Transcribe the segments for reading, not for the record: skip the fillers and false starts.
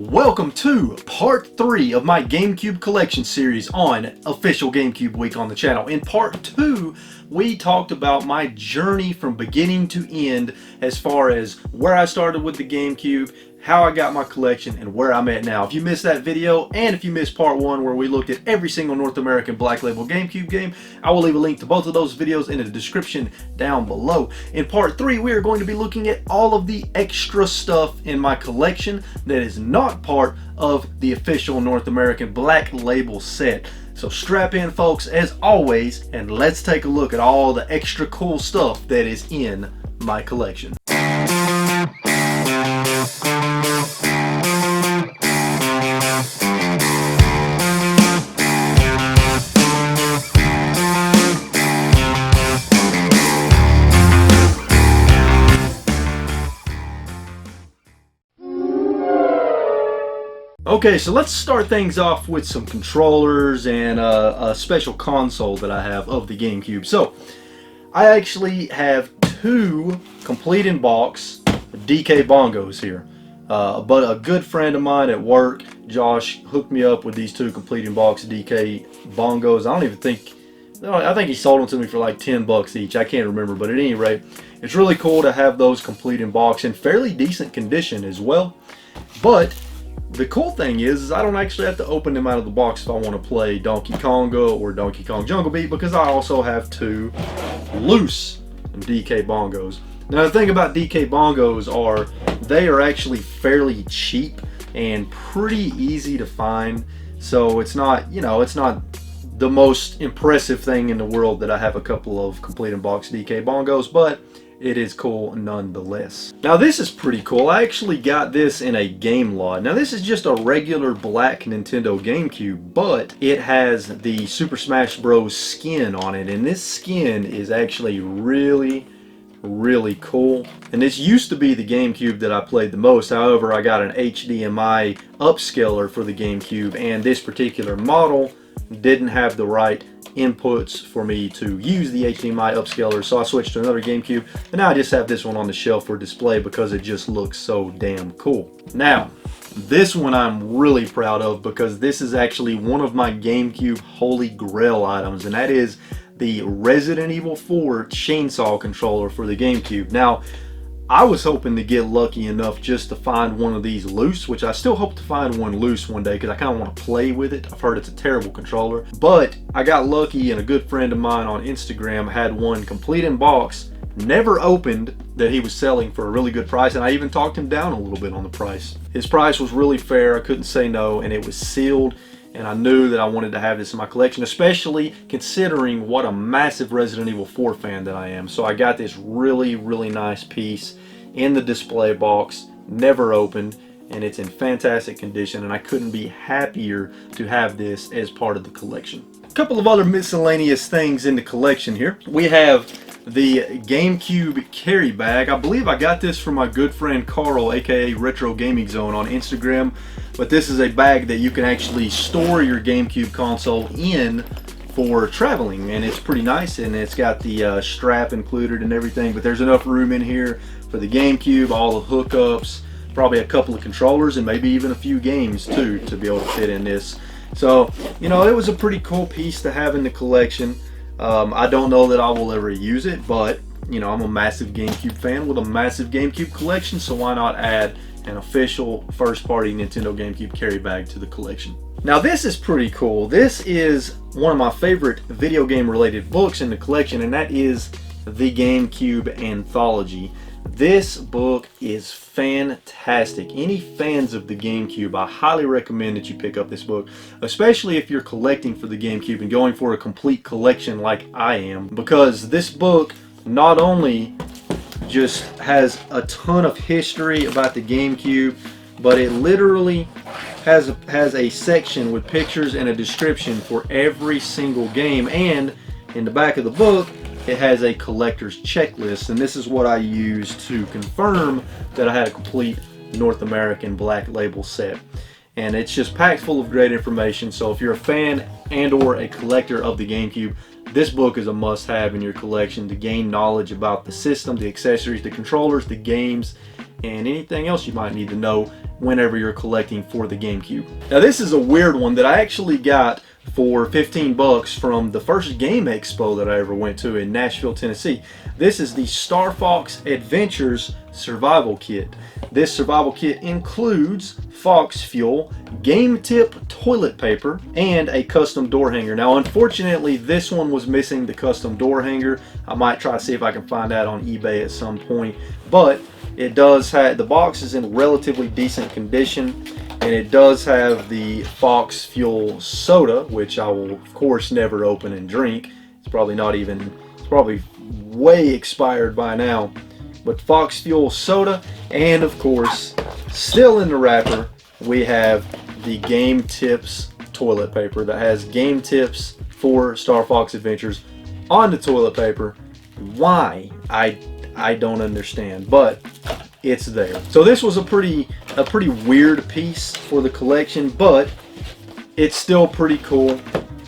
Welcome to part 3 of my GameCube collection series on official GameCube week on the channel. In part 2, we talked about my journey from beginning to end as far as where I started with the GameCube, how I got my collection, and where I'm at now. If you missed that video, and if you missed part 1 where we looked at every single North American Black Label GameCube game, I will leave a link to both of those videos in the description down below. In part 3, we are going to be looking at all of the extra stuff in my collection that is not part of the official North American Black Label set. So strap in, folks, as always, and let's take a look at all the extra cool stuff that is in my collection. Okay, so let's start things off with some controllers and a special console that I have of the GameCube. So, I actually have 2 complete in box DK Bongos here. But a good friend of mine at work, Josh, hooked me up with these 2 complete in box DK Bongos. I don't even think, I think he sold them to me for like 10 bucks each. I can't remember, but at any rate, it's really cool to have those complete in box in fairly decent condition as well. But the cool thing is I don't actually have to open them out of the box if I want to play Donkey Konga or Donkey Kong Jungle Beat, because I also have 2 loose DK Bongos. Now the thing about DK Bongos are they are actually fairly cheap and pretty easy to find. So it's not, you know, it's not the most impressive thing in the world that I have a couple of complete in box DK Bongos, but it is cool nonetheless. Now this is pretty cool. I actually got this in a game lot. Now this is just a regular black Nintendo GameCube, but it has the Super Smash Bros. Skin on it, and this skin is actually really cool. And this used to be the GameCube that I played the most. However, I got an HDMI upscaler for the GameCube, and this particular model didn't have the right inputs for me to use the HDMI upscaler, so I switched to another GameCube, and now I just have this one on the shelf for display because it just looks so damn cool. Now this one I'm really proud of because this is actually one of my GameCube holy grail items, and that is the Resident Evil 4 chainsaw controller for the GameCube. Now I was hoping to get lucky enough just to find one of these loose, which I still hope to find one loose one day because I kind of want to play with it. I've heard it's a terrible controller. But I got lucky, and a good friend of mine on Instagram had one complete in box, never opened, that he was selling for a really good price, and I even talked him down a little bit on the price. His price was really fair, I couldn't say no, and it was sealed. And I knew that I wanted to have this in my collection, especially considering what a massive Resident Evil 4 fan that I am. So I got this really nice piece in the display box, never opened, and it's in fantastic condition, and I couldn't be happier to have this as part of the collection. A couple of other miscellaneous things in the collection here. We have the GameCube Carry Bag. I believe I got this from my good friend Carl, aka Retro Gaming Zone, on Instagram. But this is a bag that you can actually store your GameCube console in for traveling, and it's pretty nice, and it's got the strap included and everything, but there's enough room in here for the GameCube, all the hookups, probably a couple of controllers, and maybe even a few games too to be able to fit in this. So, you know, it was a pretty cool piece to have in the collection. I don't know that I will ever use it, but you know, I'm a massive GameCube fan with a massive GameCube collection, so why not add an official first-party Nintendo GameCube Carry Bag to the collection. Now this is pretty cool. This is one of my favorite video game related books in the collection, and that is the GameCube Anthology. This book is fantastic. Any fans of the GameCube, I highly recommend that you pick up this book, especially if you're collecting for the GameCube and going for a complete collection like I am, because this book not only just has a ton of history about the GameCube, but it literally has a section with pictures and a description for every single game, and in the back of the book it has a collector's checklist, and this is what I used to confirm that I had a complete North American Black Label set. And it's just packed full of great information, so if you're a fan and or a collector of the GameCube, this book is a must-have in your collection to gain knowledge about the system, the accessories, the controllers, the games, and anything else you might need to know whenever you're collecting for the GameCube. Now this is a weird one that I actually got for 15 bucks from the first Game Expo that I ever went to in Nashville, Tennessee. This is the Star Fox Adventures Survival Kit. This survival kit includes Fox Fuel, Game Tip toilet paper, and a custom door hanger. Now unfortunately this one was missing the custom door hanger. I might try to see if I can find that on eBay at some point, but it does have, the box is in relatively decent condition, and it does have the Fox Fuel soda, which I will of course never open and drink. It's probably not even, it's probably way expired by now. But Fox Fuel soda, and of course, still in the wrapper, we have the Game Tips toilet paper that has game tips for Star Fox Adventures on the toilet paper. Why? I don't understand, but it's there. So this was a pretty weird piece for the collection, but it's still pretty cool,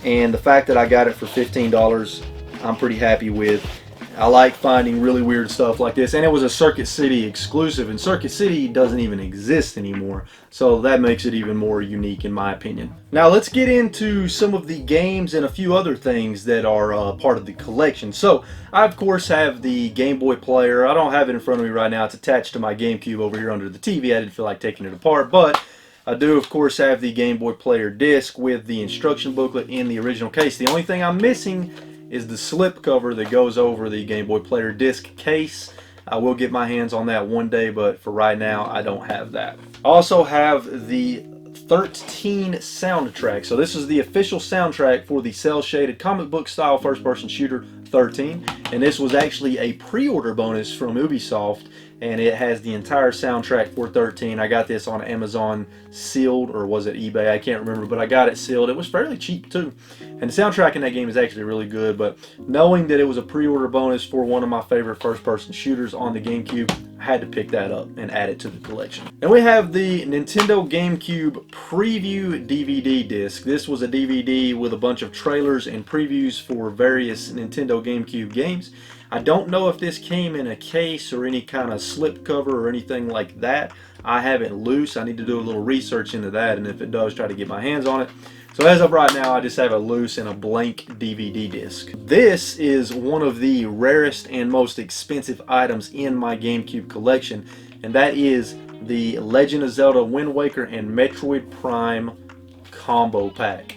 and the fact that I got it for $15, I'm pretty happy with. I like finding really weird stuff like this, and it was a Circuit City exclusive, and Circuit City doesn't even exist anymore, so that makes it even more unique in my opinion. Now let's get into some of the games and a few other things that are part of the collection. So I of course have the Game Boy player. I don't have it in front of me right now. It's attached to my GameCube over here under the TV. I didn't feel like taking it apart, but I do of course have the Game Boy player disc with the instruction booklet in the original case. The only thing I'm missing is the slip cover that goes over the Game Boy player disc case. I will get my hands on that one day, but for right now I don't have that. I also have the 13 soundtrack. So this is the official soundtrack for the cel-shaded comic book style first-person shooter 13, and this was actually a pre-order bonus from Ubisoft, and it has the entire soundtrack for 13. I got this on Amazon sealed, or was it eBay? I can't remember, but I got it sealed. It was fairly cheap too, and the soundtrack in that game is actually really good. But knowing that it was a pre-order bonus for one of my favorite first-person shooters on the GameCube, I had to pick that up and add it to the collection. And we have the Nintendo GameCube Preview DVD disc. This was a DVD with a bunch of trailers and previews for various Nintendo GameCube games. I don't know if this came in a case or any kind of slip cover or anything like that. I have it loose. I need to do a little research into that, and if it does, try to get my hands on it. So as of right now, I just have it loose in a blank DVD disc. This is one of the rarest and most expensive items in my GameCube collection, and that is the Legend of Zelda Wind Waker and Metroid Prime combo pack.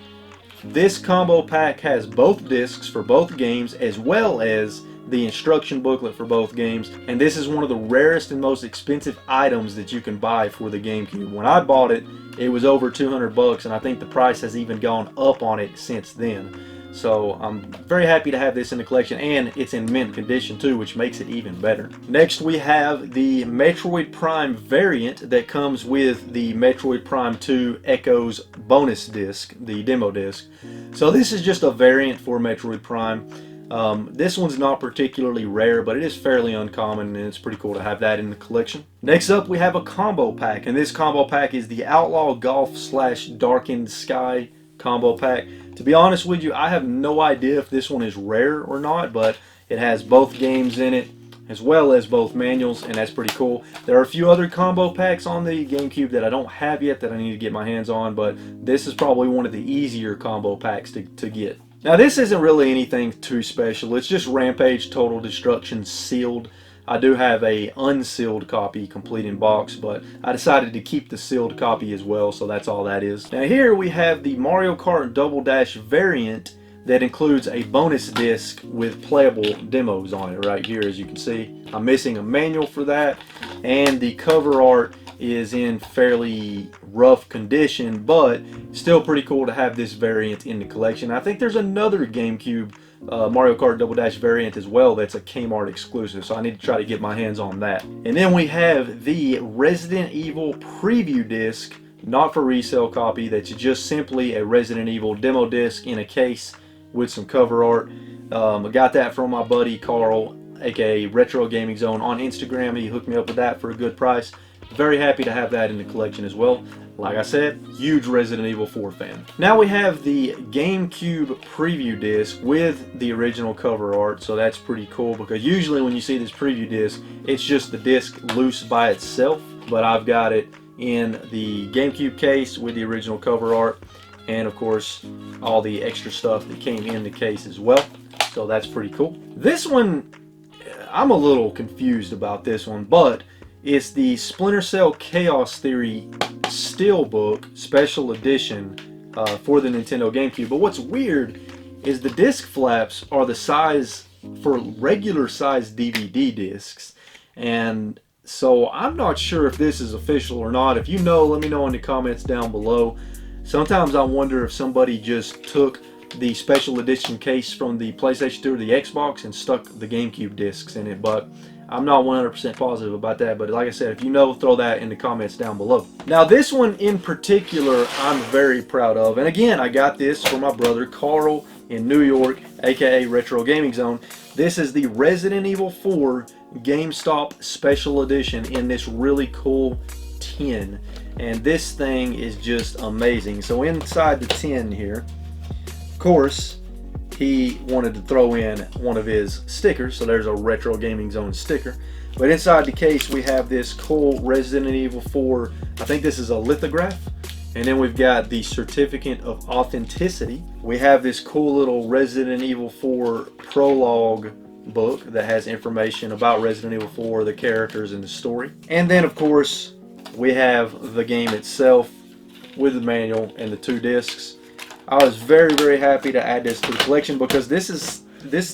This combo pack has both discs for both games, as well as the instruction booklet for both games, and this is one of the rarest and most expensive items that you can buy for the GameCube. When I bought it, it was over 200 bucks, and I think the price has even gone up on it since then. So I'm very happy to have this in the collection, and it's in mint condition too, which makes it even better. Next we have the Metroid Prime variant that comes with the Metroid Prime 2 Echoes bonus disc, the demo disc. So this is just a variant for Metroid Prime. This one's not particularly rare, but it is fairly uncommon, and it's pretty cool to have that in the collection. Next up we have a combo pack, and this combo pack is the Outlaw Golf / Darkened Sky combo pack. To be honest with you, I have no idea if this one is rare or not, but it has both games in it as well as both manuals, and that's pretty cool. There are a few other combo packs on the GameCube that I don't have yet that I need to get my hands on, but this is probably one of the easier combo packs to get. Now this isn't really anything too special. It's just Rampage Total Destruction sealed. I do have a unsealed copy complete in box, but I decided to keep the sealed copy as well, so that's all that is. Now here we have the Mario Kart Double Dash variant that includes a bonus disc with playable demos on it right here, as you can see. I'm missing a manual for that, and the cover art is in fairly rough condition, but still pretty cool to have this variant in the collection. I think there's another GameCube Mario Kart Double Dash variant as well that's a Kmart exclusive, so I need to try to get my hands on that. And then we have the Resident Evil preview disc, not for resale copy, that's just simply a Resident Evil demo disc in a case with some cover art. I got that from my buddy Carl, aka Retro Gaming Zone, on Instagram. He hooked me up with that for a good price. Very happy to have that in the collection as well. Like I said, huge Resident Evil 4 fan. Now we have the GameCube preview disc with the original cover art, so that's pretty cool, because usually when you see this preview disc, it's just the disc loose by itself, but I've got it in the GameCube case with the original cover art, and of course all the extra stuff that came in the case as well. So that's pretty cool. This one, I'm a little confused about this one, but it's the Splinter Cell Chaos Theory Steelbook Special Edition for the Nintendo GameCube. But what's weird is the disc flaps are the size for regular size DVD discs, and so I'm not sure if this is official or not. If you know, let me know in the comments down below. Sometimes I wonder if somebody just took the special edition case from the PlayStation 2 or the Xbox and stuck the GameCube discs in it, but I'm not 100% positive about that. But like I said, if you know, throw that in the comments down below. Now this one in particular I'm very proud of, and again, I got this from my brother Carl in New York, aka Retro Gaming Zone. This is the Resident Evil 4 GameStop Special Edition in this really cool tin, and this thing is just amazing. So inside the tin here, of course, he wanted to throw in one of his stickers, so there's a Retro Gaming Zone sticker. But inside the case we have this cool Resident Evil 4, I think this is a lithograph, and then we've got the certificate of authenticity. We have this cool little Resident Evil 4 prologue book that has information about Resident Evil 4, the characters, and the story. And then of course we have the game itself with the manual and the 2 discs. I was very happy to add this to the collection because this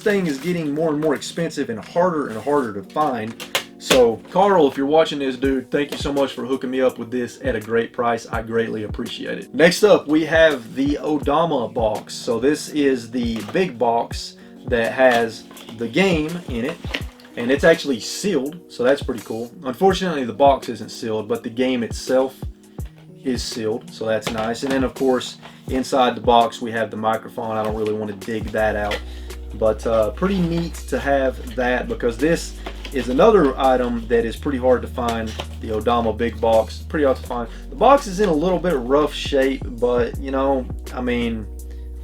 thing is getting more and more expensive and harder to find. So Carl, if you're watching this, dude, thank you so much for hooking me up with this at a great price. I greatly appreciate it. Next up we have the Odama box. So this is the big box that has the game in it, and it's actually sealed, so that's pretty cool. Unfortunately the box isn't sealed, but the game itself is sealed, so that's nice. And then of course inside the box we have the microphone. I don't really want to dig that out, but pretty neat to have that because this is another item that is pretty hard to find. The Odama big box, pretty hard to find. The box is in a little bit rough shape, but you know, I mean,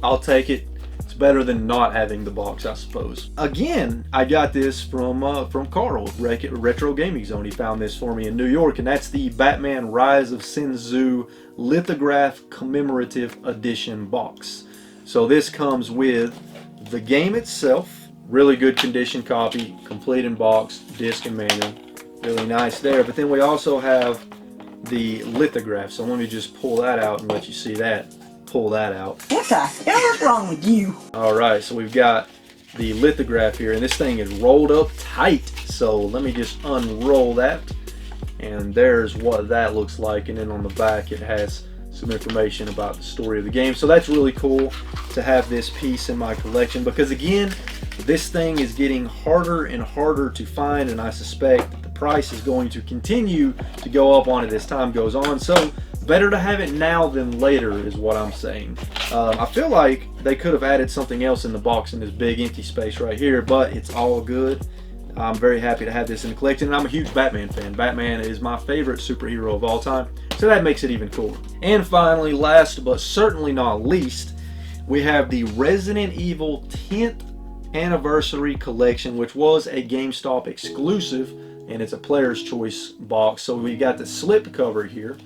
I'll take it. It's better than not having the box, I suppose. Again, I got this from Carl, Retro Gaming Zone. He found this for me in New York, and that's the Batman Rise of Sinzu Lithograph Commemorative Edition box. So this comes with the game itself, really good condition copy, complete in box, disc and manual, really nice there. But then we also have the lithograph. So let me just pull that out and let you see that. Pull that out. What the hell's wrong with you? Alright, so we've got the lithograph here, and this thing is rolled up tight. So let me just unroll that, and there's what that looks like. And then on the back it has some information about the story of the game. So that's really cool to have this piece in my collection because again, this thing is getting harder and harder to find, and I suspect that the price is going to continue to go up on it as time goes on. So better to have it now than later is what I'm saying. I feel like they could have added something else in the box in this big empty space right here, but it's all good. I'm very happy to have this in the collection, and I'm a huge Batman fan. Batman is my favorite superhero of all time, so that makes it even cooler. And finally, last but certainly not least, we have the Resident Evil 10th Anniversary Collection, which was a GameStop exclusive, and it's a player's choice box. So we got the slip cover here,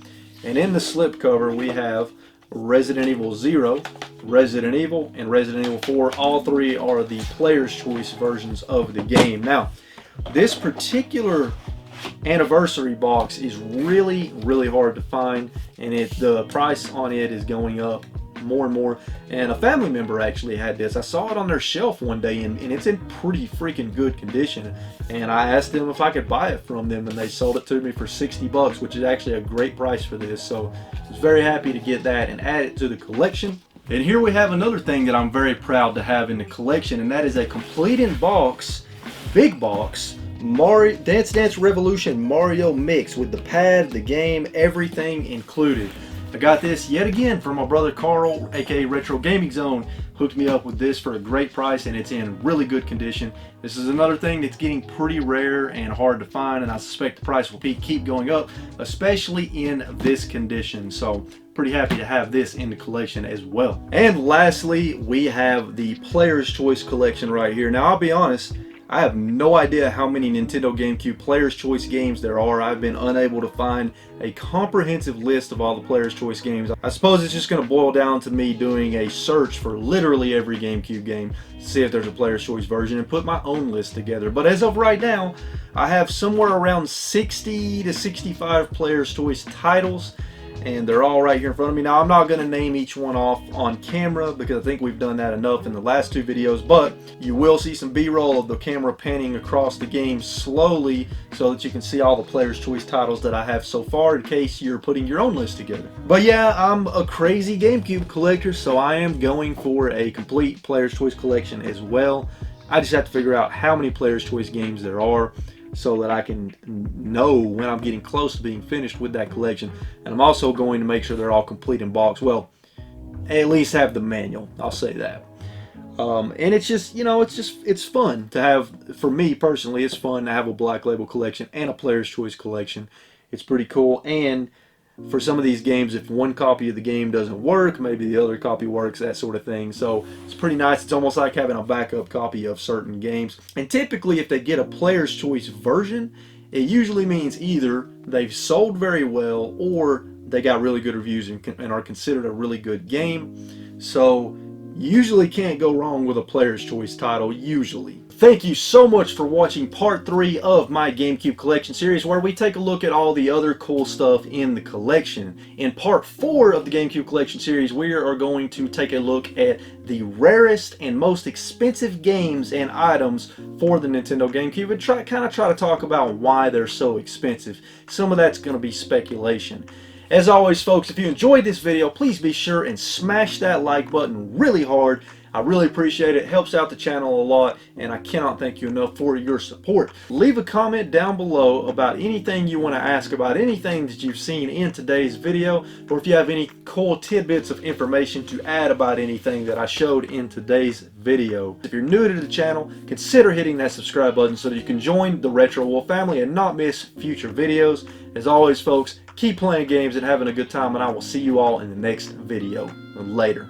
and in the slip cover we have Resident Evil 0, Resident Evil, and Resident Evil 4. All three are the player's choice versions of the game. Now, this particular anniversary box is really hard to find, and the price on it is going up more and more. And a family member actually had this. I saw it on their shelf one day, and it's in pretty freaking good condition, and I asked them if I could buy it from them, and they sold it to me for 60 bucks, which is actually a great price for this. So I was very happy to get that and add it to the collection. And here we have another thing that I'm very proud to have in the collection, and that is a complete in box, big box, Dance Dance Revolution Mario Mix with the pad, the game, everything included. I got this yet again from my brother Carl, aka Retro Gaming Zone. Hooked me up with this for a great price, and it's in really good condition. This is another thing that's getting pretty rare and hard to find, and I suspect the price will keep going up, especially in this condition. So pretty happy to have this in the collection as well. And lastly, we have the Player's Choice collection right here. Now I'll be honest, I have no idea how many Nintendo GameCube Player's Choice games there are. I've been unable to find a comprehensive list of all the Player's Choice games. I suppose it's just going to boil down to me doing a search for literally every GameCube game to see if there's a Player's Choice version and put my own list together. But as of right now, I have somewhere around 60 to 65 Player's Choice titles, and they're all right here in front of me. Now, I'm not going to name each one off on camera because I think we've done that enough in the last two videos, but you will see some B-roll of the camera panning across the game slowly so that you can see all the Player's Choice titles that I have so far in case you're putting your own list together. But yeah, I'm a crazy GameCube collector, so I am going for a complete Player's Choice collection as well. I just have to figure out how many Player's Choice games there are so that I can know when I'm getting close to being finished with that collection. And I'm also going to make sure they're all complete in box. Well, at least have the manual, I'll say that. And it's just, you know, it's fun to have, for me personally, it's fun to have a Black Label collection and a Player's Choice collection. It's pretty cool. And for some of these games, if one copy of the game doesn't work, maybe the other copy works, that sort of thing. So it's pretty nice. It's almost like having a backup copy of certain games. And typically, if they get a Player's Choice version, it usually means either they've sold very well or they got really good reviews and are considered a really good game. So you usually can't go wrong with a Player's Choice title, usually. Thank you so much for watching part 3 of my GameCube collection series, where we take a look at all the other cool stuff in the collection. In part 4 of the GameCube collection series, we are going to take a look at the rarest and most expensive games and items for the Nintendo GameCube and kind of try to talk about why they're so expensive. Some of that's going to be speculation. As always, folks, if you enjoyed this video, please be sure and smash that like button really hard. I really appreciate it. It helps out the channel a lot, and I cannot thank you enough for your support. Leave a comment down below about anything you want to ask about, anything that you've seen in today's video, or if you have any cool tidbits of information to add about anything that I showed in today's video. If you're new to the channel, consider hitting that subscribe button so that you can join the RetroWolf family and not miss future videos. As always, folks, keep playing games and having a good time, and I will see you all in the next video. Later.